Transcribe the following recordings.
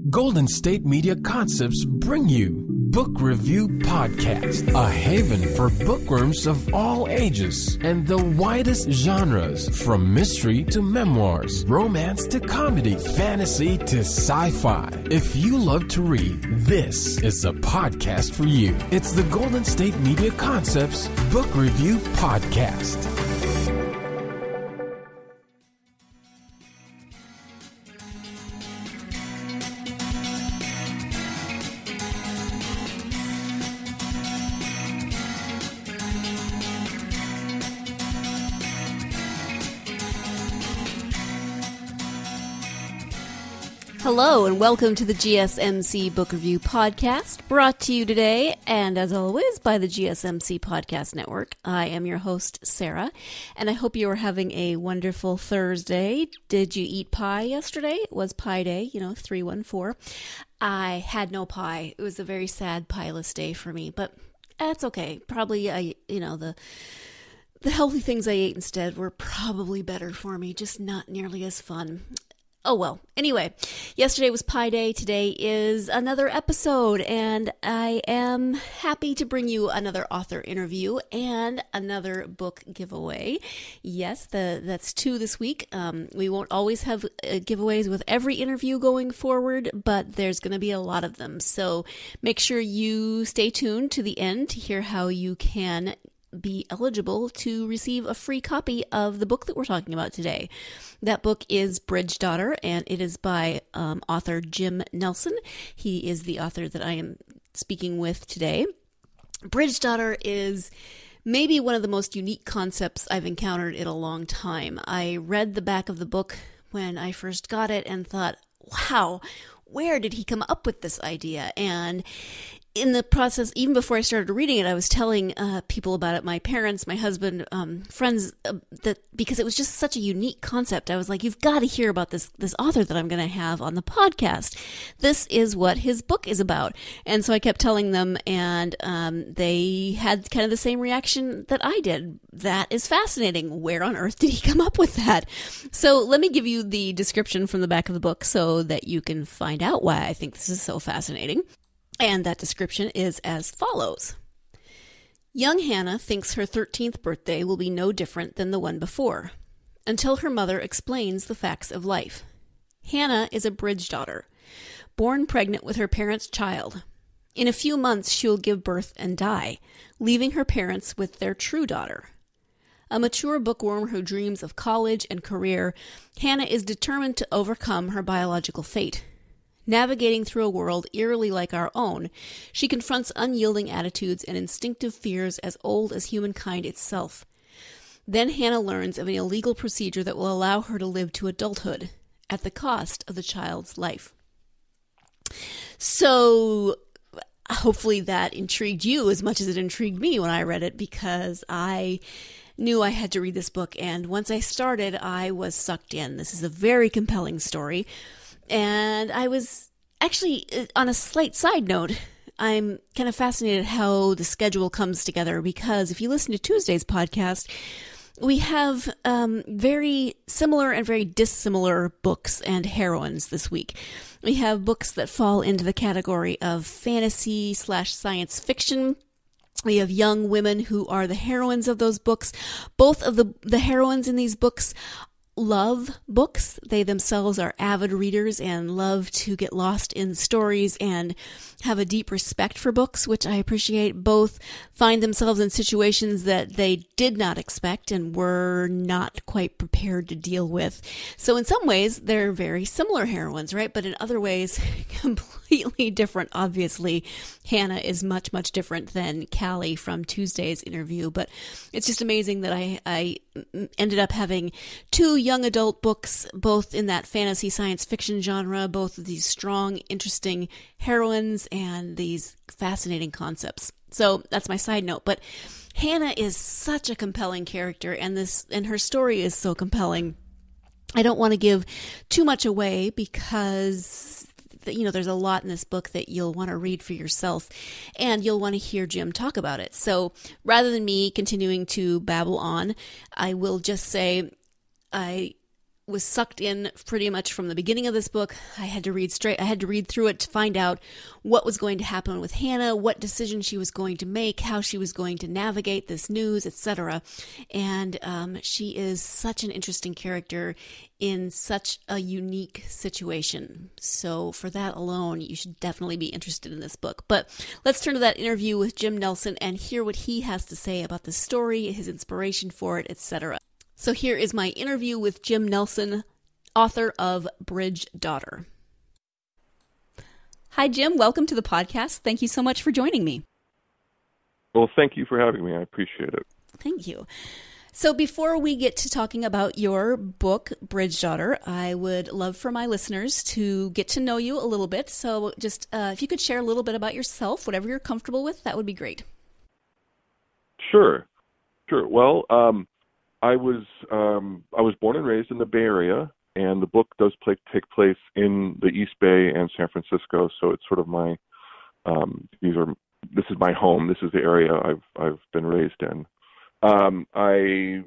Golden State Media Concepts bring you Book Review Podcast, a haven for bookworms of all ages and the widest genres, from mystery to memoirs, romance to comedy, fantasy to sci-fi. If you love to read, this is a podcast for you. It's the Golden State Media Concepts Book Review Podcast. Hello and welcome to the GSMC Book Review Podcast, brought to you today, and as always, by the GSMC Podcast Network. I am your host, Sarah, and I hope you are having a wonderful Thursday. Did you eat pie yesterday? It was Pie Day, 314. I had no pie. It was a very sad pieless day for me, but that's okay. Probably, the healthy things I ate instead were probably better for me, just not nearly as fun. Oh well, anyway, yesterday was Pie Day, today is another episode, and I am happy to bring you another author interview and another book giveaway. Yes, that's two this week. We won't always have giveaways with every interview going forward, but there's going to be a lot of them, so make sure you stay tuned to the end to hear how you can be eligible to receive a free copy of the book that we're talking about today. That book is Bridge Daughter, and it is by author Jim Nelson. He is the author that I am speaking with today. Bridge Daughter is maybe one of the most unique concepts I've encountered in a long time. I read the back of the book when I first got it and thought, wow, where did he come up with this idea? And in the process, even before I started reading it, I was telling people about it, my parents, my husband, friends, that because it was just such a unique concept. I was like, you've got to hear about this author that I'm going to have on the podcast. This is what his book is about. And so I kept telling them, and they had kind of the same reaction that I did. That is fascinating. Where on earth did he come up with that? So let me give you the description from the back of the book so that you can find out why I think this is so fascinating. And that description is as follows. Young Hanna thinks her 13th birthday will be no different than the one before, until her mother explains the facts of life. Hanna is a bridge daughter, born pregnant with her parents' child. In a few months, she'll give birth and die, leaving her parents with their true daughter. A mature bookworm who dreams of college and career, Hanna is determined to overcome her biological fate. Navigating through a world eerily like our own, she confronts unyielding attitudes and instinctive fears as old as humankind itself. Then Hanna learns of an illegal procedure that will allow her to live to adulthood, at the cost of the child's life. So, hopefully that intrigued you as much as it intrigued me when I read it, because I knew I had to read this book, and once I started, I was sucked in. This is a very compelling story. And I was actually, on a slight side note, I'm kind of fascinated how the schedule comes together, because if you listen to Tuesday's podcast, we have very similar and very dissimilar books and heroines this week. We have books that fall into the category of fantasy/science fiction. We have young women who are the heroines of those books. Both of the heroines in these books love books. They themselves are avid readers and love to get lost in stories and have a deep respect for books, which I appreciate. Both find themselves in situations that they did not expect and were not quite prepared to deal with. So in some ways, they're very similar heroines, right? But in other ways, completely different. Obviously, Hanna is much, much different than Callie from Tuesday's interview. But it's just amazing that I ended up having two young adult books, both in that fantasy science fiction genre, both of these strong, interesting heroines and these fascinating concepts. So that's my side note. But Hanna is such a compelling character, and her story is so compelling. I don't want to give too much away because there's a lot in this book that you'll want to read for yourself, and you'll want to hear Jim talk about it. So rather than me continuing to babble on, I will just say I was sucked in pretty much from the beginning of this book. I had to read through it to find out what was going to happen with Hanna, what decision she was going to make, how she was going to navigate this news, etc. And she is such an interesting character in such a unique situation. So for that alone, you should definitely be interested in this book. But let's turn to that interview with Jim Nelson and hear what he has to say about the story, his inspiration for it, etc. So here is my interview with Jim Nelson, author of Bridge Daughter. Hi, Jim. Welcome to the podcast. Thank you so much for joining me. Well, thank you for having me. I appreciate it. Thank you. So before we get to talking about your book, Bridge Daughter, I would love for my listeners to get to know you a little bit. So just if you could share a little bit about yourself, whatever you're comfortable with, that would be great. Sure. Well, I was born and raised in the Bay Area, and the book does take place in the East Bay and San Francisco. So it's sort of my this is my home. This is the area I've been raised in. I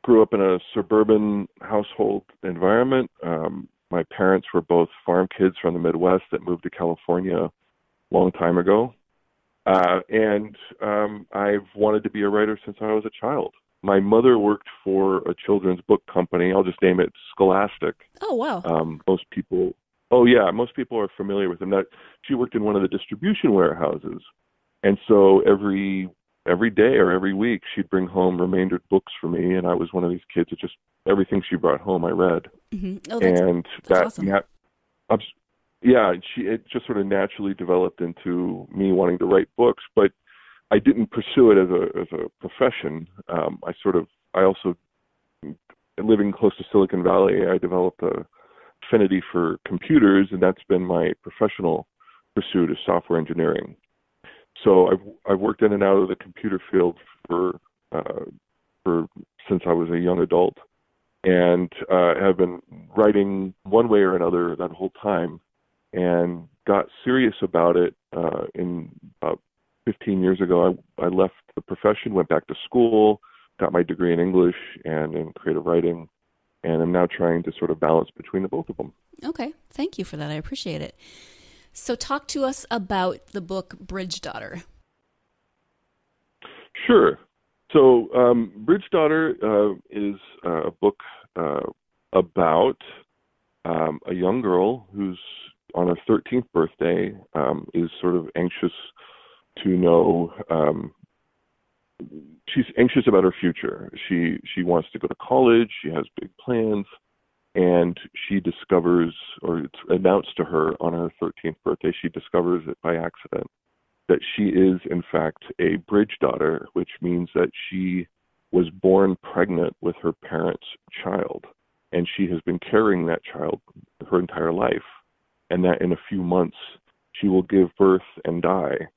grew up in a suburban household environment. My parents were both farm kids from the Midwest that moved to California a long time ago. And I've wanted to be a writer since I was a child. My mother worked for a children's book company. I'll just name it Scholastic. Oh, wow. Most people are familiar with them. That she worked in one of the distribution warehouses. And so every day or every week, she'd bring home remaindered books for me, and I was one of these kids that just everything she brought home I read. Mm-hmm. Oh, that's awesome. It just sort of naturally developed into me wanting to write books, but I didn't pursue it as a profession. I also, living close to Silicon Valley, I developed a affinity for computers, and that's been my professional pursuit is software engineering. So I've worked in and out of the computer field for since I was a young adult, and have been writing one way or another that whole time, and got serious about it in about 15 years ago. I left the profession, went back to school, got my degree in English and in creative writing, and I'm now trying to sort of balance between the both of them. Okay. Thank you for that. I appreciate it. So talk to us about the book Bridge Daughter. Sure. So Bridge Daughter is a book about a young girl who's on her 13th birthday is sort of anxious to know, she's anxious about her future. She wants to go to college, she has big plans, and she discovers, or it's announced to her on her 13th birthday, she discovers it by accident, that she is in fact a bridge daughter, which means that she was born pregnant with her parents' child, and she has been carrying that child her entire life, and that in a few months she will give birth and die,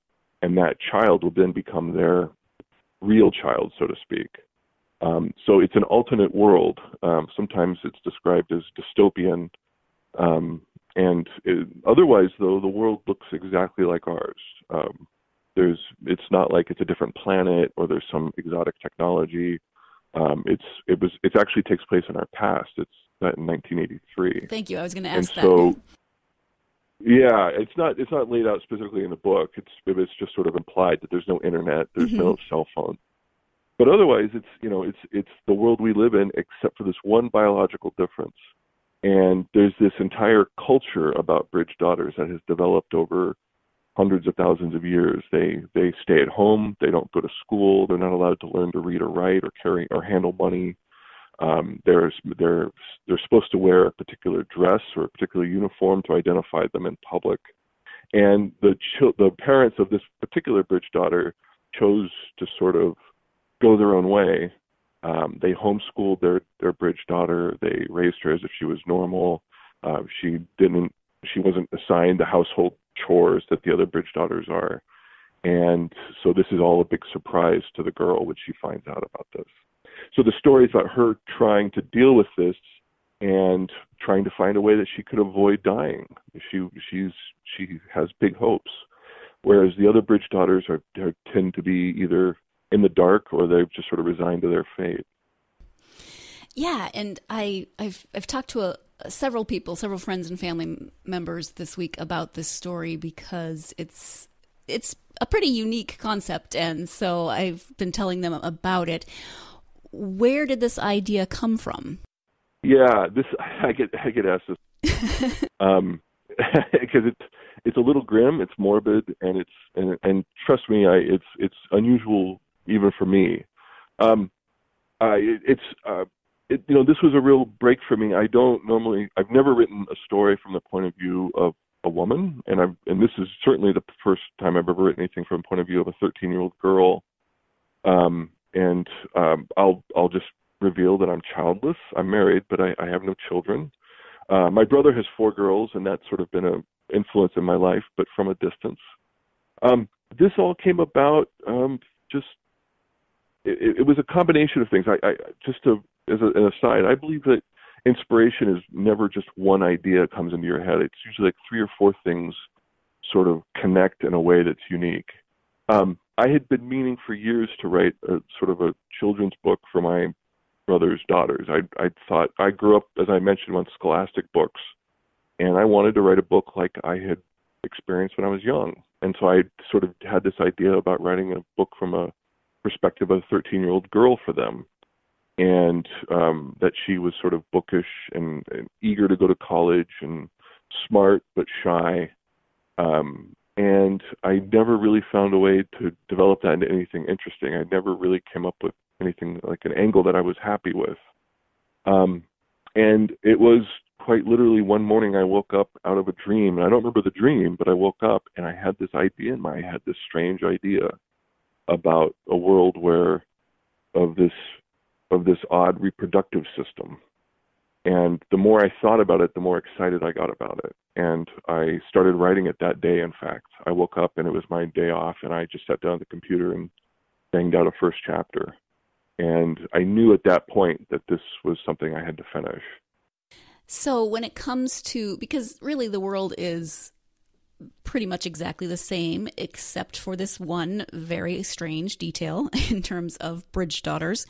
and that child will then become their real child, so to speak. So it's an alternate world. Sometimes it's described as dystopian. Otherwise, though, the world looks exactly like ours. It's not like it's a different planet or there's some exotic technology. It actually takes place in our past. It's set in 1983. Thank you. I was going to ask that. So, yeah, it's not laid out specifically in the book. It's just sort of implied that there's no internet, there's no cell phone. But otherwise, it's the world we live in, except for this one biological difference. And there's this entire culture about bridge daughters that has developed over hundreds of thousands of years. They stay at home. They don't go to school. They're not allowed to learn to read or write or carry or handle money. They're supposed to wear a particular dress or a particular uniform to identify them in public. And the parents of this particular bridge daughter chose to sort of go their own way. They homeschooled their bridge daughter. They raised her as if she was normal. She wasn't assigned the household chores that the other bridge daughters are. And so this is all a big surprise to the girl when she finds out about this. So the story is about her trying to deal with this and trying to find a way that she could avoid dying. She has big hopes, whereas the other bridge daughters tend to be either in the dark or they've just sort of resigned to their fate. Yeah, and I've talked to several people, several friends and family members this week about this story because it's a pretty unique concept, and so I've been telling them about it. Where did this idea come from? Yeah, I get asked this because it's a little grim, it's morbid, and trust me, it's unusual even for me. This was a real break for me. I've never written a story from the point of view of a woman, and this is certainly the first time I've ever written anything from the point of view of a 13-year-old girl. I'll just reveal that I'm childless. I'm married, but I have no children. My brother has 4 girls, and that's sort of been an influence in my life, but from a distance. This all came about it was a combination of things. As an aside, I believe that inspiration is never just one idea comes into your head. It's usually like 3 or 4 things sort of connect in a way that's unique. I had been meaning for years to write a sort of a children's book for my brother's daughters. I thought I grew up, as I mentioned, on scholastic books, and I wanted to write a book like I had experienced when I was young. And so I sort of had this idea about writing a book from a perspective of a 13-year-old girl for them, and that she was sort of bookish and eager to go to college and smart but shy. And I never really found a way to develop that into anything interesting. I never really came up with anything like an angle that I was happy with. And it was quite literally one morning I woke up out of a dream. And I don't remember the dream, but I woke up and I had this idea in my head, this strange idea about a world of this odd reproductive system. And the more I thought about it, the more excited I got about it. And I started writing it that day, in fact. I woke up and it was my day off, and I just sat down at the computer and banged out a first chapter. And I knew at that point that this was something I had to finish. So when it comes to, because really the world is pretty much exactly the same, except for this one very strange detail in terms of bridge daughters.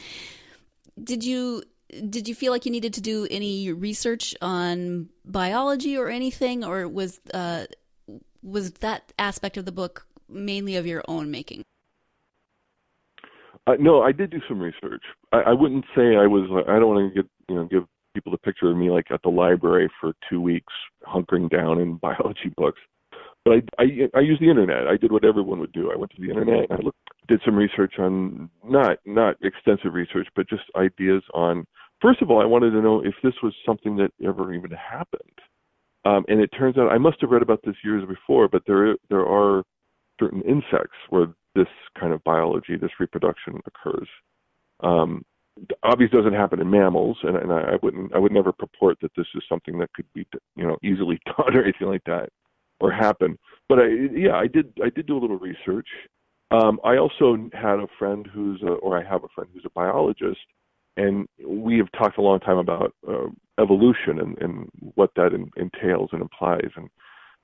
Did you feel like you needed to do any research on biology or anything, or was that aspect of the book mainly of your own making? No, I did do some research. I wouldn't say I was. I don't want to give people the picture of me like at the library for 2 weeks hunkering down in biology books. But I used the internet. I did what everyone would do. I went to the internet and I did some research on, not extensive research, but just ideas on, first of all, I wanted to know if this was something that ever even happened. And it turns out, I must have read about this years before, but there are certain insects where this kind of biology, this reproduction occurs. Obviously doesn't happen in mammals, and I would never purport that this is something that could be, easily taught or anything like that, or happen. But I did do a little research. I also had a friend I have a friend who's a biologist, and we have talked a long time about evolution and what that entails and implies, and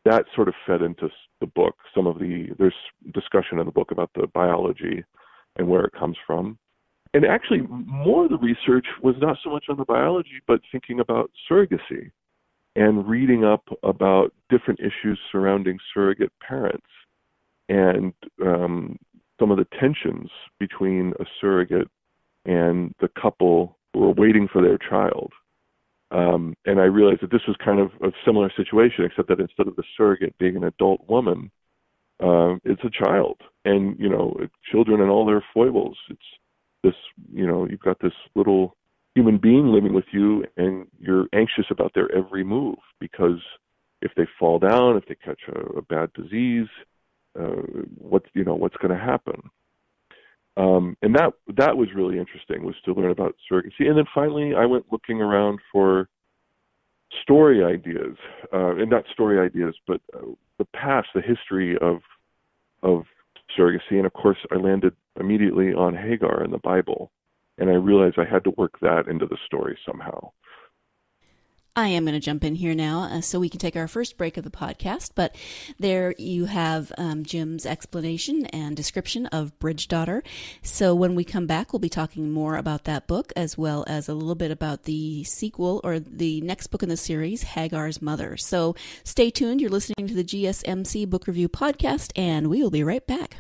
that sort of fed into the book. There's discussion in the book about the biology and where it comes from. And actually, more of the research was not so much on the biology, but thinking about surrogacy and reading up about different issues surrounding surrogate parents and some of the tensions between a surrogate and the couple who are waiting for their child. And I realized that this was kind of a similar situation, except that instead of the surrogate being an adult woman, it's a child. And, children and all their foibles. It's this, you've got this little human being living with you, and you're anxious about their every move, because if they fall down, if they catch a bad disease, what's going to happen? And that was really interesting, was to learn about surrogacy. And then finally, I went looking around for story ideas, and not story ideas, but the past, the history of surrogacy. And of course, I landed immediately on Hagar in the Bible, and I realized I had to work that into the story somehow. I am going to jump in here now so we can take our first break of the podcast. But there you have Jim's explanation and description of Bridge Daughter. So when we come back, we'll be talking more about that book as well as a little bit about the sequel or the next book in the series, Hagar's Mother. So stay tuned. You're listening to the GSMC Book Review Podcast, and we will be right back.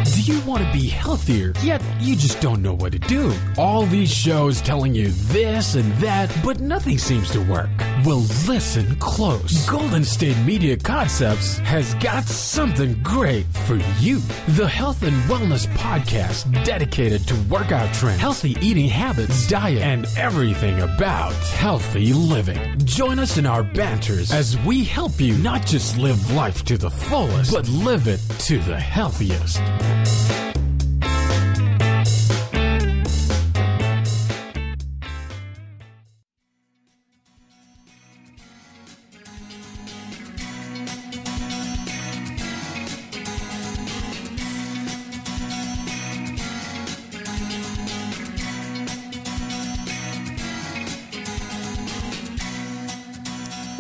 Do you want to be healthier, yet you just don't know what to do? All these shows telling you this and that, but nothing seems to work. Well, listen close. Golden State Media Concepts has got something great for you. The Health and Wellness Podcast dedicated to workout trends, healthy eating habits, diet, and everything about healthy living. Join us in our banters as we help you not just live life to the fullest, but live it to the healthiest.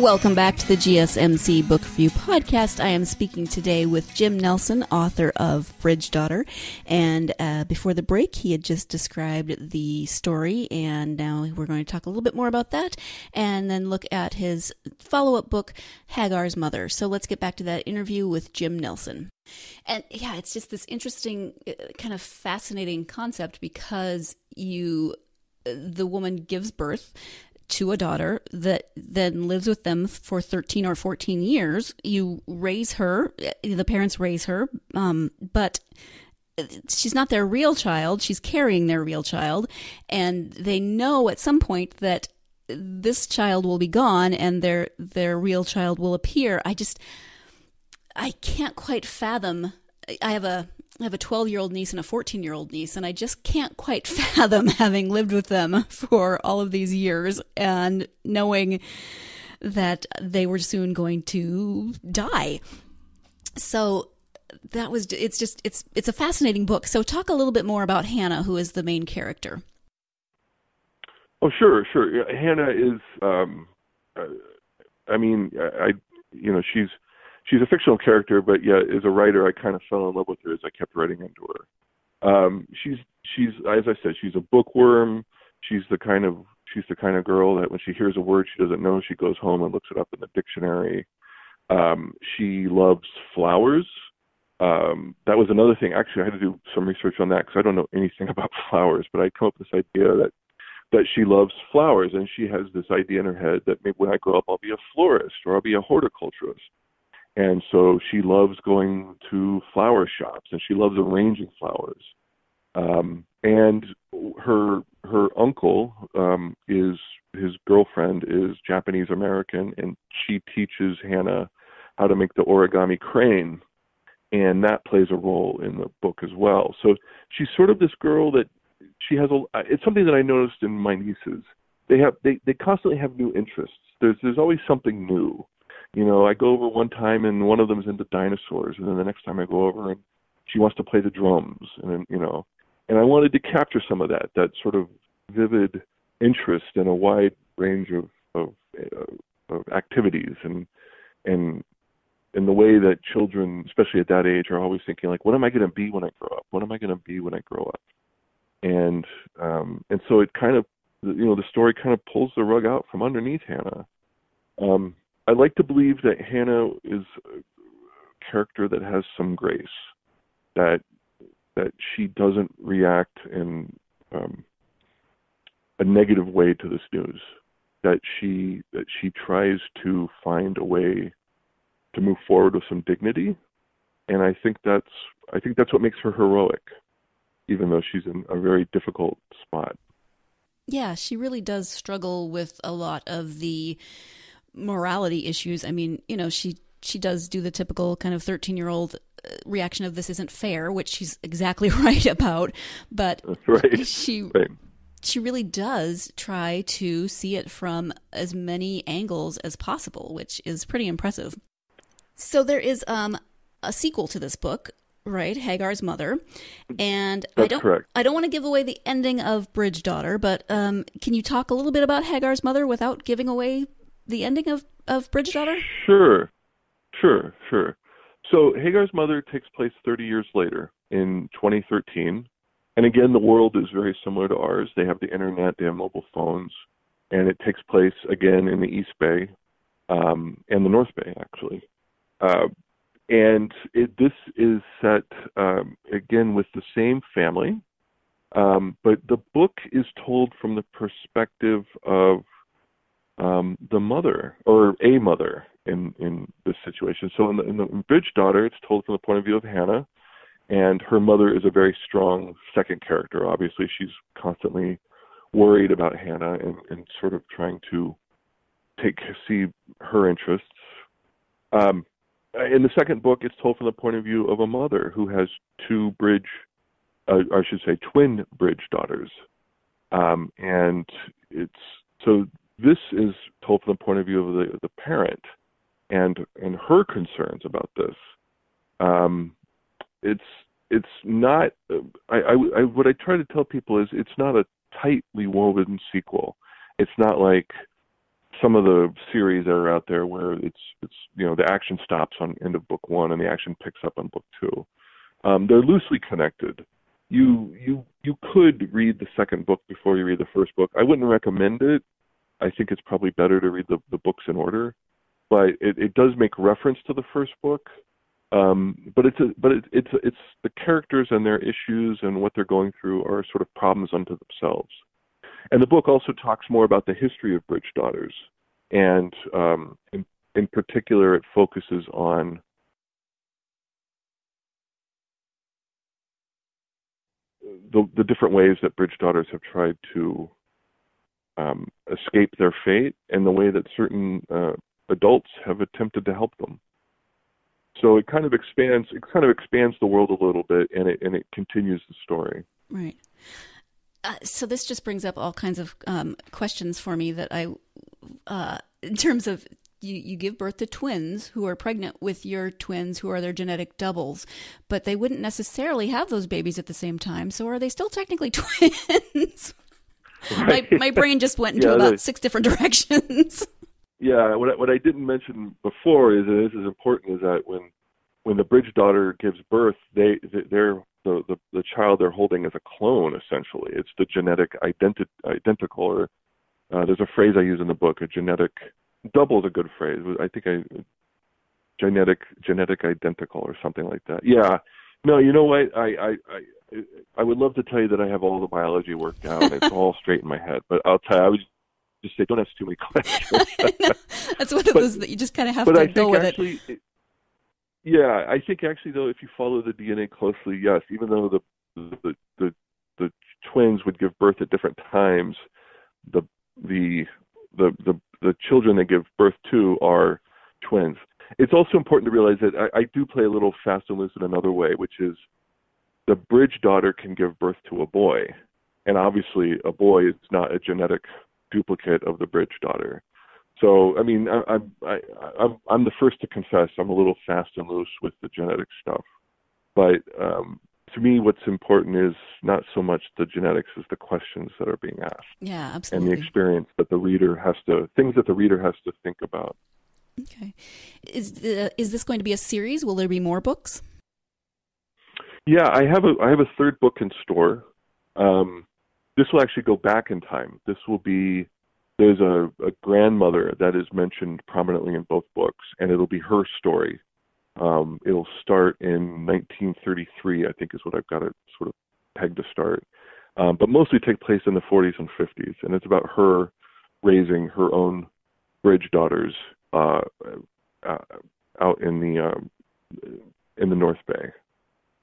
Welcome back to the GSMC Book Review Podcast. I am speaking today with Jim Nelson, author of Bridge Daughter. And before the break, he had just described the story, and now we're going to talk a little bit more about that and then look at his follow-up book, Hagar's Mother. So let's get back to that interview with Jim Nelson. And yeah, it's just this interesting, kind of fascinating concept because the woman gives birth to a daughter that then lives with them for 13 or 14 years. You raise her, the parents raise her, but she's not their real child. She's carrying their real child. And they know at some point that this child will be gone and their real child will appear. I can't quite fathom. I have a 12-year-old niece and a 14-year-old niece, and I just can't quite fathom having lived with them for all of these years and knowing that they were soon going to die. So it's a fascinating book. So talk a little bit more about Hanna, who is the main character. Oh, sure. Hanna is, she's a fictional character, but yeah, as a writer, I kind of fell in love with her as I kept writing into her. She's as I said, she's a bookworm. She's the kind of girl that when she hears a word she doesn't know, she goes home and looks it up in the dictionary. She loves flowers. That was another thing. Actually, I had to do some research on that because I don't know anything about flowers, but I come up with this idea that she loves flowers, and she has this idea in her head that maybe when I grow up, I'll be a florist or I'll be a horticulturist. And so she loves going to flower shops, and she loves arranging flowers. And her uncle his girlfriend is Japanese American, and she teaches Hanna how to make the origami crane, and that plays a role in the book as well. So she's sort of this girl that she has it's something that I noticed in my nieces. They constantly have new interests. There's always something new. I go over one time and one of them's into dinosaurs, and then the next time I go over and she wants to play the drums, and and I wanted to capture some of that sort of vivid interest in a wide range of activities, and the way that children, especially at that age, are always thinking like, what am I going to be when I grow up? What am I going to be when I grow up? And so it kind of, the story kind of pulls the rug out from underneath Hanna. I like to believe that Hanna is a character that has some grace, that she doesn't react in a negative way to this news, that she tries to find a way to move forward with some dignity, and I think that's what makes her heroic, even though she's in a very difficult spot. Yeah, she really does struggle with a lot of the morality issues. I mean, she does do the typical kind of 13-year-old reaction of this isn't fair, which she's exactly right about, but right. She really does try to see it from as many angles as possible, which is pretty impressive. So there is a sequel to this book Right, Hagar's mother. And That's correct. I don't want to give away the ending of Bridge Daughter, but can you talk a little bit about Hagar's mother without giving away the ending of Bridge Daughter? Sure. So Hagar's mother takes place 30 years later in 2013. And again, the world is very similar to ours. They have the internet, they have mobile phones, and it takes place again in the East Bay and the North Bay, actually. And this is set, again, with the same family, but the book is told from the perspective of the mother, or a mother in this situation. So in the Bridge Daughter, it's told from the point of view of Hanna, and her mother is a very strong second character. Obviously, she's constantly worried about Hanna and sort of trying to see her interests. In the second book, it's told from the point of view of a mother who has twin bridge daughters. And this is told from the point of view of the parent and her concerns about this. It's not, what I try to tell people is it's not a tightly woven sequel. It's not like some of the series that are out there where it's the action stops on end of book one and the action picks up on book two. They're loosely connected. You could read the second book before you read the first book. I wouldn't recommend it. I think it's probably better to read the books in order, but it does make reference to the first book. But it's the characters and their issues and what they're going through are sort of problems unto themselves. And the book also talks more about the history of Bridge Daughters, and in particular, it focuses on the different ways that Bridge Daughters have tried to escape their fate, and the way that certain adults have attempted to help them. So it kind of expands the world a little bit, and it continues the story. Right. So this just brings up all kinds of questions for me that in terms of you give birth to twins who are pregnant with your twins who are their genetic doubles, but they wouldn't necessarily have those babies at the same time. So are they still technically twins? Right. My brain just went into about 6 different directions. Yeah, what I didn't mention before is, and this is important, is that when the Bridge Daughter gives birth, they're the child they're holding is a clone, essentially. It's the genetic identical, or there's a phrase I use in the book, a genetic double is a good phrase. I think genetic identical or something like that. Yeah. No, you know what? I would love to tell you that I have all the biology worked out. It's all straight in my head, but I'll tell you, I would just say, don't ask too many questions. No, that's one of those that you just kind of have to go with it. Yeah, I think actually, though, if you follow the DNA closely, yes, even though the twins would give birth at different times, the children they give birth to are twins. It's also important to realize that I do play a little fast and loose in another way, which is the Bridge Daughter can give birth to a boy, and obviously a boy is not a genetic duplicate of the Bridge Daughter. So, I mean, I'm the first to confess I'm a little fast and loose with the genetic stuff. But to me, what's important is not so much the genetics as the questions that are being asked. Yeah, absolutely. And the experience that the reader has to think about. Okay. Is this going to be a series? Will there be more books? Yeah, I have a third book in store. This will actually go back in time. There's a grandmother that is mentioned prominently in both books, and it'll be her story. It'll start in 1933, I think is what I've got it sort of pegged to start, but mostly take place in the 40s and 50s, and it's about her raising her own Bridge Daughters out in the North Bay.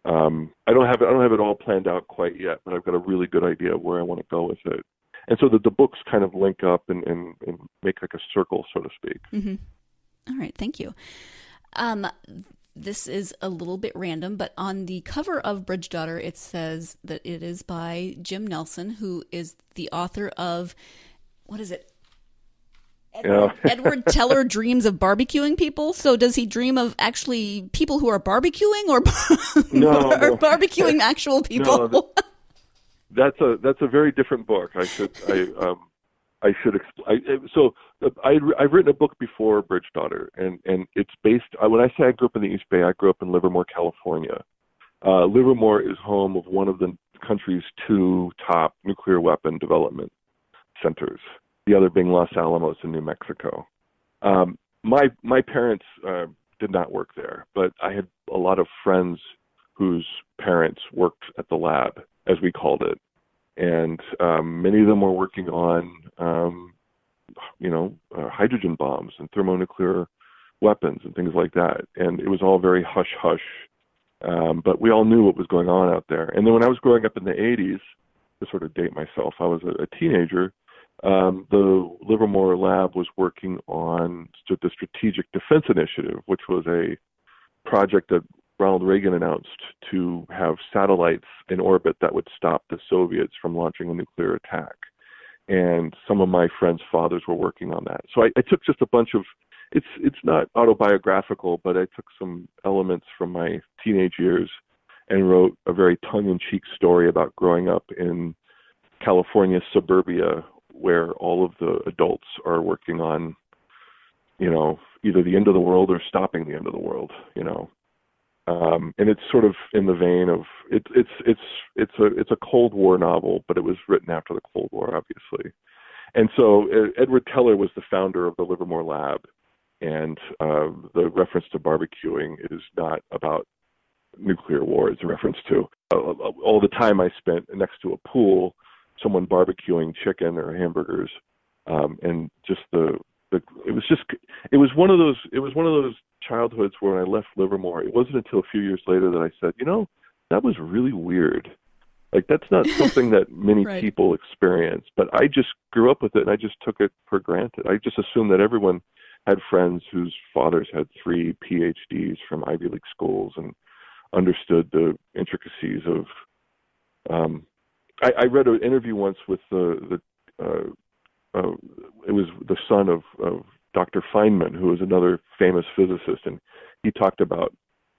I don't have it all planned out quite yet, but I've got a really good idea of where I want to go with it. And so the books kind of link up and make like a circle, so to speak. Mm-hmm. All right, thank you. This is a little bit random, but on the cover of Bridge Daughter, it says that it is by Jim Nelson, who is the author of, what is it? Edward Teller dreams of barbecuing people. So does he dream of actually people who are barbecuing, or or barbecuing actual people? No, that's a very different book. I've written a book before, Bridge Daughter, and it's based. When I say I grew up in the East Bay, I grew up in Livermore, California. Livermore is home of one of the country's 2 top nuclear weapon development centers, the other being Los Alamos in New Mexico. My parents did not work there, but I had a lot of friends whose parents worked at the lab, as we called it, and many of them were working on hydrogen bombs and thermonuclear weapons and things like that, and it was all very hush-hush. But we all knew what was going on out there. And then when I was growing up in the 80s, to sort of date myself, I was a teenager, the Livermore lab was working on the Strategic Defense Initiative, which was a project that Ronald Reagan announced to have satellites in orbit that would stop the Soviets from launching a nuclear attack. And some of my friends' fathers were working on that. So I took just a bunch of, it's not autobiographical, but I took some elements from my teenage years and wrote a very tongue-in-cheek story about growing up in California suburbia, where all of the adults are working on, either the end of the world or stopping the end of the world, and it's sort of in the vein of it's a Cold War novel, but it was written after the Cold War, obviously. And so Edward Teller was the founder of the Livermore Lab, and the reference to barbecuing is not about nuclear war. It's a reference to all the time I spent next to a pool, someone barbecuing chicken or hamburgers, and just it was one of those childhoods where when I left Livermore, it wasn't until a few years later that I said, that was really weird. Like, that's not something that many right. people experience, but I just grew up with it and I just took it for granted. I just assumed that everyone had friends whose fathers had 3 PhDs from Ivy League schools and understood the intricacies of, I read an interview once with it was the son of Dr. Feynman, who was another famous physicist, and he talked about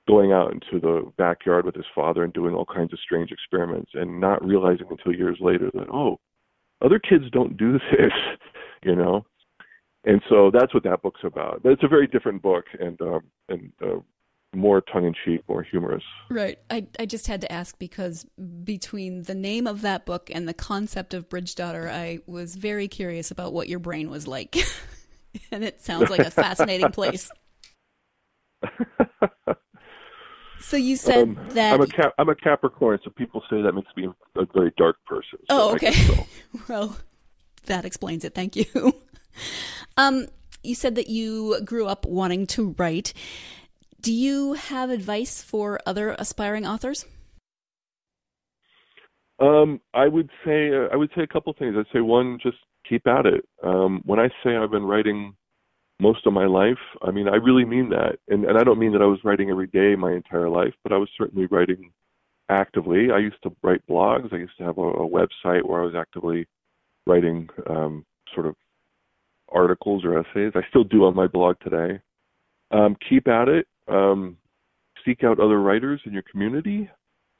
going out into the backyard with his father and doing all kinds of strange experiments and not realizing until years later that, other kids don't do this, And so that's what that book's about. But it's a very different book and more tongue-in-cheek, more humorous. Right. I just had to ask because between the name of that book and the concept of Bridge Daughter, I was very curious about what your brain was like. And it sounds like a fascinating place. So you said that... I'm a Capricorn, so people say that makes me a very dark person. So okay. Well, that explains it. Thank you. You said that you grew up wanting to write. Do you have advice for other aspiring authors? I would say a couple things. I'd say one, just keep at it. When I say I've been writing most of my life, I mean, I really mean that. And I don't mean that I was writing every day my entire life, but I was certainly writing actively. I used to write blogs. I used to have a website where I was actively writing sort of articles or essays. I still do on my blog today. Keep at it. Seek out other writers in your community.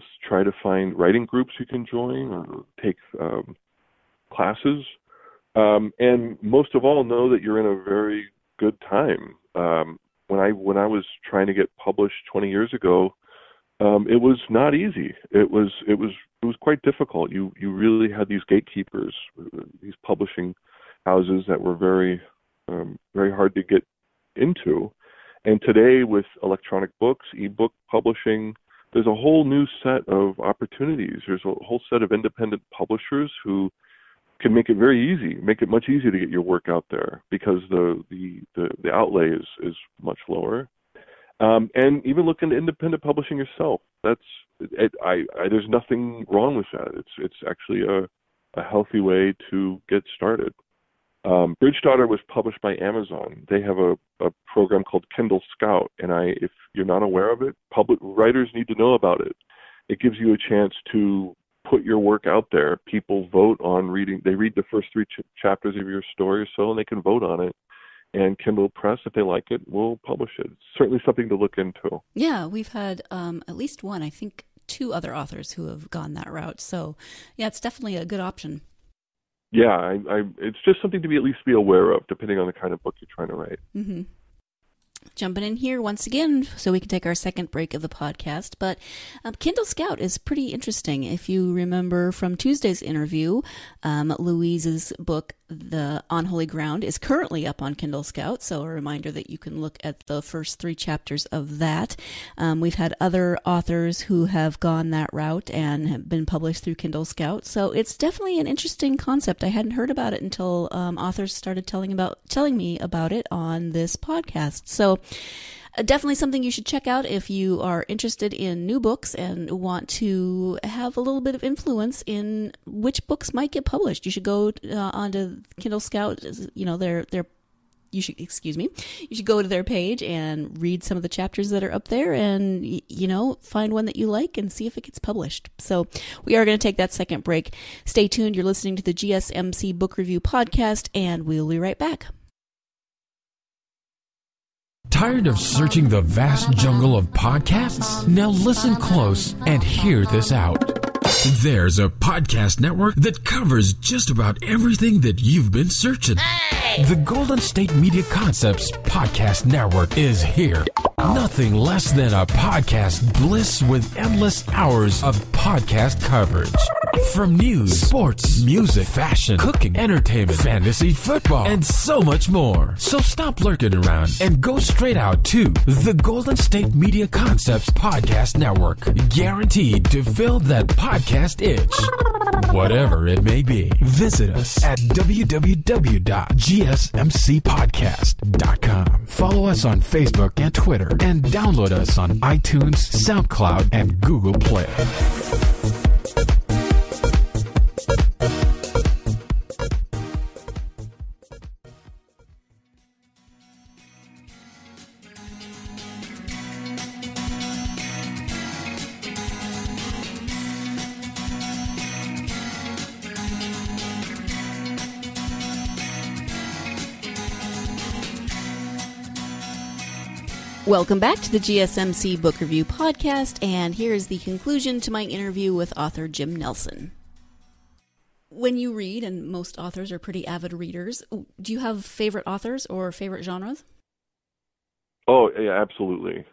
Just try to find writing groups you can join or take classes. And most of all, know that you're in a very good time. When I was trying to get published 20 years ago, it was not easy. It was quite difficult. You really had these gatekeepers, these publishing houses that were very very hard to get into. And today, with electronic books, ebook publishing, there's a whole new set of opportunities. There's a whole set of independent publishers who can make it very easy, make it much easier to get your work out there because the outlay is much lower. And even look into independent publishing yourself. There's nothing wrong with that. It's actually a healthy way to get started. Bridge Daughter was published by Amazon. They have a program called Kindle Scout, and if you're not aware of it, public writers need to know about it. It gives you a chance to put your work out there. People vote on reading. They read the first three chapters of your story or so, and they can vote on it. And Kindle Press, if they like it, will publish it. It's certainly something to look into. Yeah, we've had at least one, I think 2 other authors who have gone that route. So, yeah, it's definitely a good option. Yeah, it's just something to at least be aware of, depending on the kind of book you're trying to write. Mm-hmm. Jumping in here once again so we can take our second break of the podcast. But Kindle Scout is pretty interesting. If you remember from Tuesday's interview, Louise's book, The On Holy Ground, is currently up on Kindle Scout. So a reminder that you can look at the first 3 chapters of that. We've had other authors who have gone that route and have been published through Kindle Scout. So it's definitely an interesting concept. I hadn't heard about it until authors started telling me about it on this podcast. So definitely something you should check out if you are interested in new books and want to have a little bit of influence in which books might get published. You should go onto Kindle Scout, you should go to their page and read some of the chapters that are up there and, find one that you like and see if it gets published. So we are going to take that second break. Stay tuned. You're listening to the GSMC Book Review Podcast, and we'll be right back. Tired of searching the vast jungle of podcasts? Now listen close and hear this out. There's a podcast network that covers just about everything that you've been searching. Hey! The Golden State Media Concepts Podcast Network is here. Nothing less than a podcast bliss with endless hours of podcast coverage. From news, sports, music, fashion, cooking, entertainment, fantasy, football, and so much more. So stop lurking around and go straight out to the Golden State Media Concepts Podcast Network. Guaranteed to fill that podcast itch. Whatever it may be. Visit us at www.gsmcpodcast.com. Follow us on Facebook and Twitter, and download us on iTunes, SoundCloud, and Google Play. Welcome back to the GSMC Book Review Podcast, and here is the conclusion to my interview with author Jim Nelson. When you read, and most authors are pretty avid readers, do you have favorite authors or favorite genres? Oh, yeah, absolutely.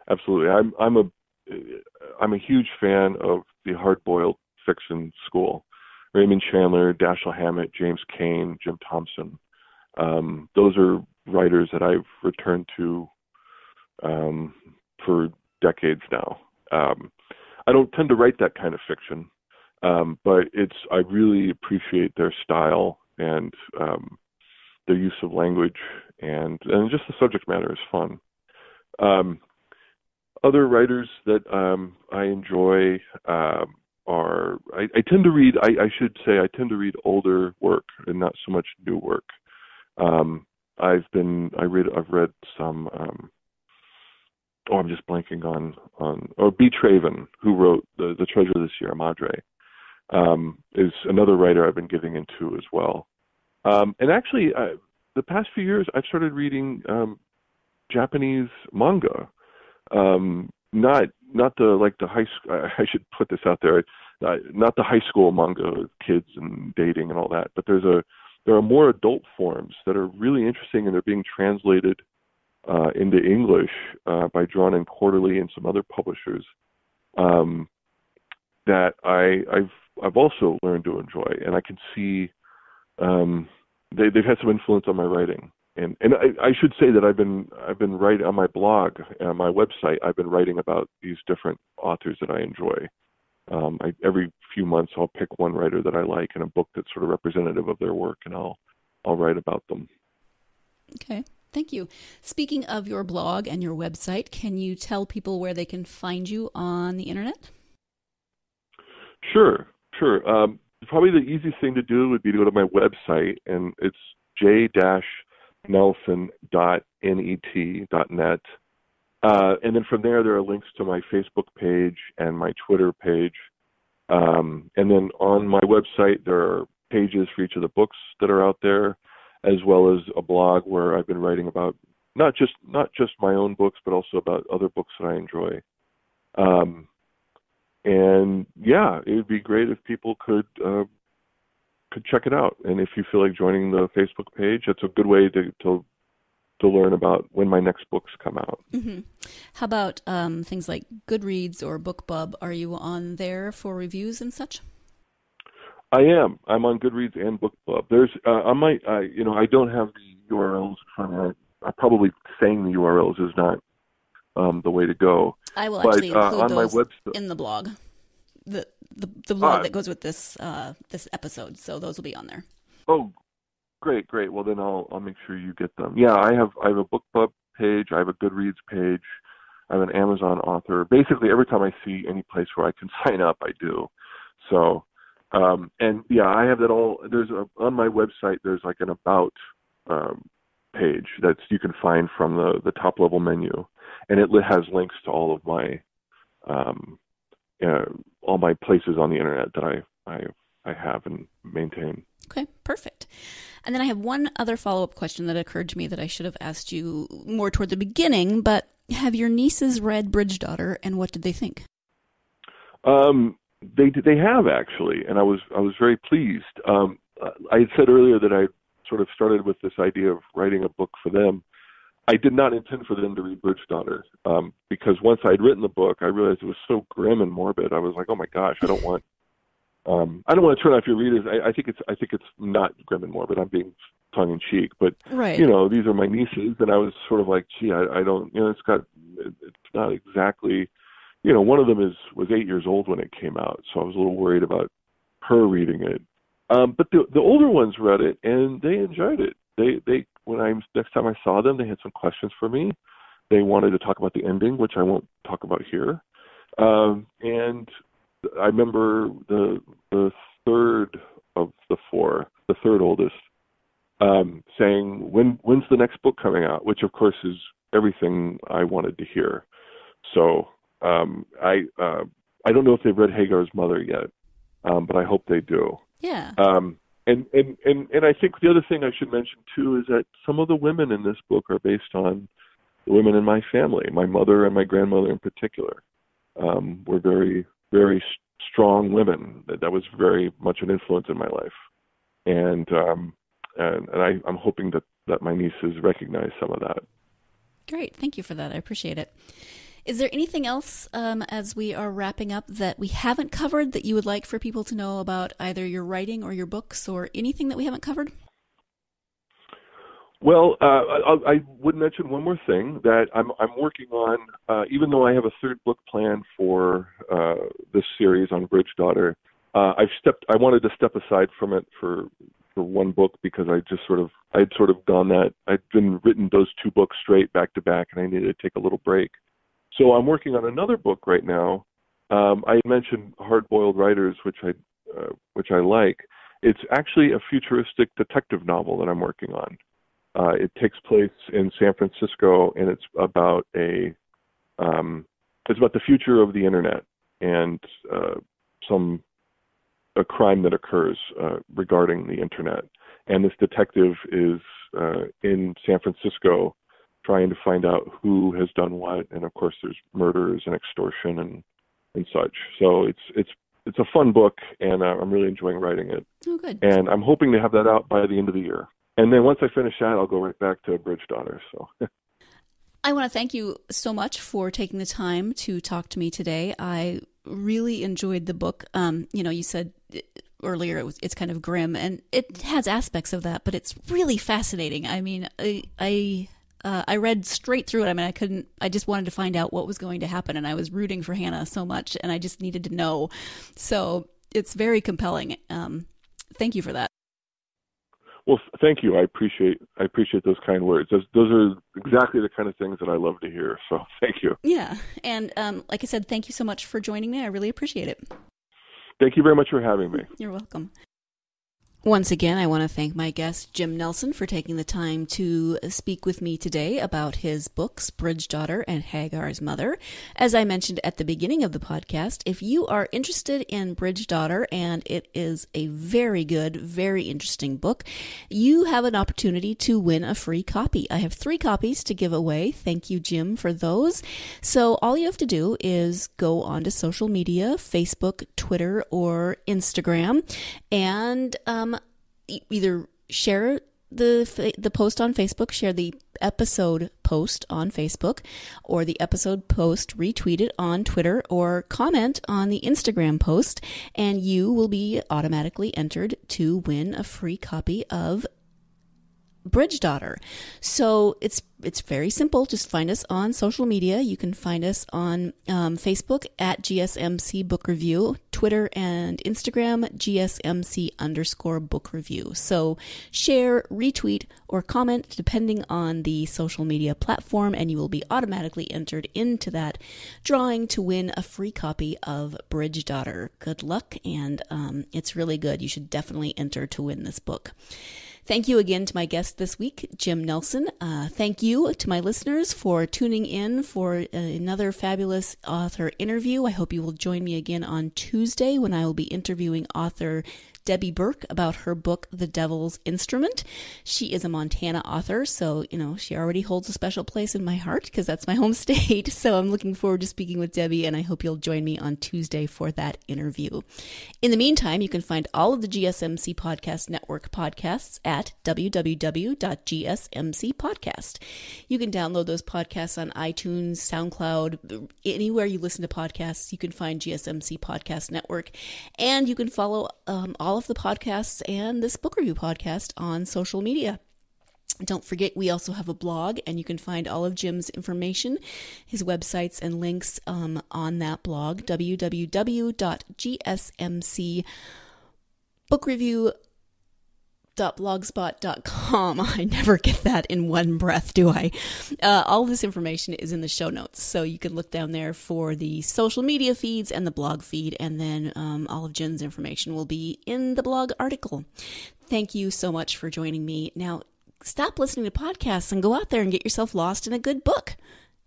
Absolutely. I'm a huge fan of the hard-boiled fiction school. Raymond Chandler, Dashiell Hammett, James Cain, Jim Thompson. Those are writers that I've returned to for decades now. I don't tend to write that kind of fiction, but I really appreciate their style and their use of language, and just the subject matter is fun. Other writers that I enjoy I tend to read. I should say I tend to read older work and not so much new work. I've read some. I'm just blanking on B. Traven, who wrote the Treasure This Year, Madre, is another writer I've been getting into as well. And actually, the past few years, I've started reading Japanese manga. Not the high school. I should put this out there. Not the high school manga with kids and dating and all that, but there are more adult forms that are really interesting, and they're being translated into English by Drawn and Quarterly and some other publishers that I've also learned to enjoy, and I can see they've had some influence on my writing. And I should say that I've been writing on my blog, on my website. I've been writing about these different authors that I enjoy. Every few months, I'll pick one writer that I like and a book that's sort of representative of their work, and I'll write about them. Okay. Thank you. Speaking of your blog and your website, can you tell people where they can find you on the internet? Sure. Probably the easiest thing to do would be to go to my website, and it's j-nelson.net. And then from there are links to my Facebook page and my Twitter page. And then on my website, there are pages for each of the books that are out there, as well as a blog where I've been writing about not just my own books, but also about other books that I enjoy. And yeah, it would be great if people could check it out. And if you feel like joining the Facebook page, that's a good way to learn about when my next books come out. Mm-hmm. How about things like Goodreads or BookBub? Are you on there for reviews and such? I am. I'm on Goodreads and BookBub. There's I don't have the URLs from it. Probably saying the URLs is not the way to go. I will actually include on those my website in the blog, the blog that goes with this episode. So those will be on there. Oh, great. Well, then I'll make sure you get them. Yeah, I have a BookBub page. I have a Goodreads page. I have an Amazon author. Basically, every time I see any place where I can sign up, I do. So, and yeah, I have that all. On my website. There's like an about page that you can find from the top level menu, and it has links to all of my places on the internet that I have and maintain. Okay, perfect. And then I have one other follow-up question that occurred to me that I should have asked you more toward the beginning, but have your nieces read Bridge Daughter, and what did they think? They have, actually, and I was very pleased. I had said earlier that I sort of started with this idea of writing a book for them. I did not intend for them to read Bridge Daughter, because once I'd written the book, I realized it was so grim and morbid. I was like, oh my gosh, I don't want to turn off your readers. I think it's not grim and morbid. I'm being tongue in cheek, but right. These are my nieces, and I was sort of like, gee, I don't, it's not exactly, one of them was 8 years old when it came out, so I was a little worried about her reading it. But the older ones read it and they enjoyed it. They next time I saw them, they had some questions for me. They wanted to talk about the ending, which I won't talk about here. And I remember the third of the four, the third oldest, saying, "When's the next book coming out?" Which, of course, is everything I wanted to hear. So I don't know if they've read Hagar's Mother yet, but I hope they do. Yeah. And I think the other thing I should mention too is that some of the women in this book are based on the women in my family. My mother and my grandmother in particular were very, very strong women. That was very much an influence in my life, and I'm hoping that my nieces recognize some of that. Great, thank you for that. I appreciate it. Is there anything else as we are wrapping up that we haven't covered that you would like for people to know about either your writing or your books, or anything that we haven't covered? Well, I would mention one more thing that I'm working on. Even though I have a third book planned for this series on Bridge Daughter, I wanted to step aside from it for one book because I'd sort of gone that I'd been written those two books straight back to back, and I needed to take a little break. So I'm working on another book right now. I mentioned Hard-Boiled Writers, which I like. It's actually a futuristic detective novel that I'm working on. It takes place in San Francisco, and it's about the future of the internet and a crime that occurs regarding the internet. And this detective is in San Francisco trying to find out who has done what, and of course there's murders and extortion and such. So it's a fun book, and I'm really enjoying writing it. Oh, good. And I'm hoping to have that out by the end of the year. And then once I finish that, I'll go right back to Bridge Daughter. So I want to thank you so much for taking the time to talk to me today. I really enjoyed the book. You said earlier it's kind of grim, and it has aspects of that, but it's really fascinating. I mean, I read straight through it. I mean, I just wanted to find out what was going to happen, and I was rooting for Hanna so much, and I just needed to know. So it's very compelling. Thank you for that. Well, thank you. I appreciate those kind words. Those are exactly the kind of things that I love to hear. So thank you. Yeah. And like I said, thank you so much for joining me. I really appreciate it. Thank you very much for having me. You're welcome. Once again, I want to thank my guest, Jim Nelson, for taking the time to speak with me today about his books, Bridge Daughter and Hagar's Mother. As I mentioned at the beginning of the podcast, if you are interested in Bridge Daughter, and it is a very good, very interesting book, you have an opportunity to win a free copy. I have 3 copies to give away. Thank you, Jim, for those. So all you have to do is go onto social media, Facebook, Twitter, or Instagram, and either share the post on Facebook, share the episode post on Facebook, or the episode post retweeted on Twitter, or comment on the Instagram post, and you will be automatically entered to win a free copy of Bridge Daughter. So it's very simple. Just find us on social media. You can find us on Facebook at GSMC Book Review, Twitter and Instagram, GSMC_book review. So share, retweet, or comment depending on the social media platform, and you will be automatically entered into that drawing to win a free copy of Bridge Daughter. Good luck, and it's really good. You should definitely enter to win this book. Thank you again to my guest this week, Jim Nelson. Thank you to my listeners for tuning in for another fabulous author interview. I hope you will join me again on Tuesday when I will be interviewing author Debbie Burke about her book, The Devil's Instrument. She is a Montana author, so, she already holds a special place in my heart because that's my home state. So I'm looking forward to speaking with Debbie, and I hope you'll join me on Tuesday for that interview. In the meantime, you can find all of the GSMC Podcast Network podcasts at www.gsmcpodcast. You can download those podcasts on iTunes, SoundCloud, anywhere you listen to podcasts. You can find GSMC Podcast Network, and you can follow all of the podcasts and this book review podcast on social media. Don't forget, we also have a blog, and you can find all of Jim's information, his websites, and links on that blog, www.gsmcbookreview.blogspot.com. I never get that in one breath, do I? All this information is in the show notes, so you can look down there for the social media feeds and the blog feed, and then all of Jim's information will be in the blog article. Thank you so much for joining me. Now, stop listening to podcasts and go out there and get yourself lost in a good book.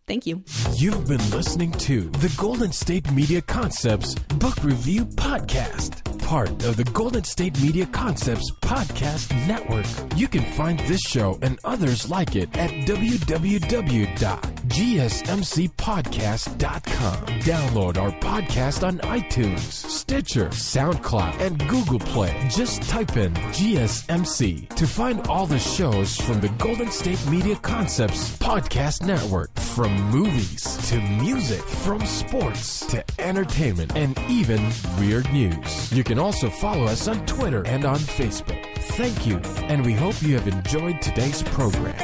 Thank you. You've been listening to the Golden State Media Concepts Book Review Podcast, part of the Golden State Media Concepts Podcast Network. You can find this show and others like it at www.gsmcpodcast.com. Download our podcast on iTunes, Stitcher, SoundCloud, and Google Play. Just type in GSMC to find all the shows from the Golden State Media Concepts Podcast Network. From movies to music, from sports to entertainment, and even weird news. You can also follow us on Twitter and on Facebook. Thank you, and we hope you have enjoyed today's program.